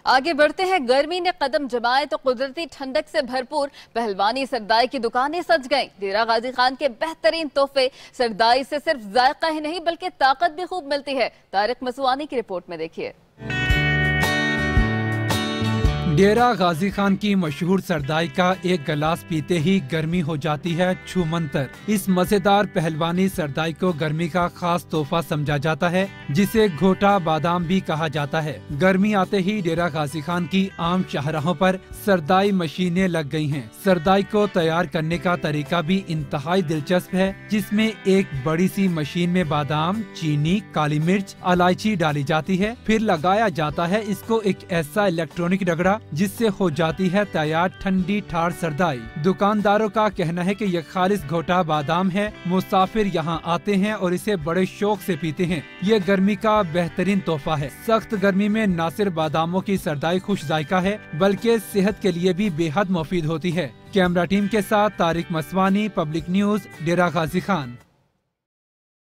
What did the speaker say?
आगे बढ़ते हैं। गर्मी ने कदम जमाए तो कुदरती ठंडक से भरपूर पहलवानी सरदाई की दुकानें सज गईं। डेरा गाजी खान के बेहतरीन तोहफे। सरदाई से सिर्फ जायका ही नहीं बल्कि ताकत भी खूब मिलती है। तारिक मसवानी की रिपोर्ट में देखिए। डेरा गाजी खान की मशहूर सरदाई का एक गिलास पीते ही गर्मी हो जाती है छूमंतर। इस मजेदार पहलवानी सरदाई को गर्मी का खास तोहफा समझा जाता है, जिसे घोटा बादाम भी कहा जाता है। गर्मी आते ही डेरा गाजी खान की आम शाहराहों पर सरदाई मशीनें लग गई हैं। सरदाई को तैयार करने का तरीका भी इंतहाई दिलचस्प है, जिसमें एक बड़ी सी मशीन में बादाम, चीनी, काली मिर्च, इलायची डाली जाती है। फिर लगाया जाता है इसको एक ऐसा इलेक्ट्रॉनिक रगड़ा जिससे हो जाती है तैयार ठंडी ठार सरदाई। दुकानदारों का कहना है कि यह खालिस घोटा बादाम है। मुसाफिर यहाँ आते हैं और इसे बड़े शौक से पीते हैं। ये गर्मी का बेहतरीन तोहफा है। सख्त गर्मी में न सिर्फ बादामों की सरदाई खुश जायका है बल्कि सेहत के लिए भी बेहद मुफीद होती है। कैमरा टीम के साथ तारिक मसवानी, पब्लिक न्यूज, डेरा गाजी खान।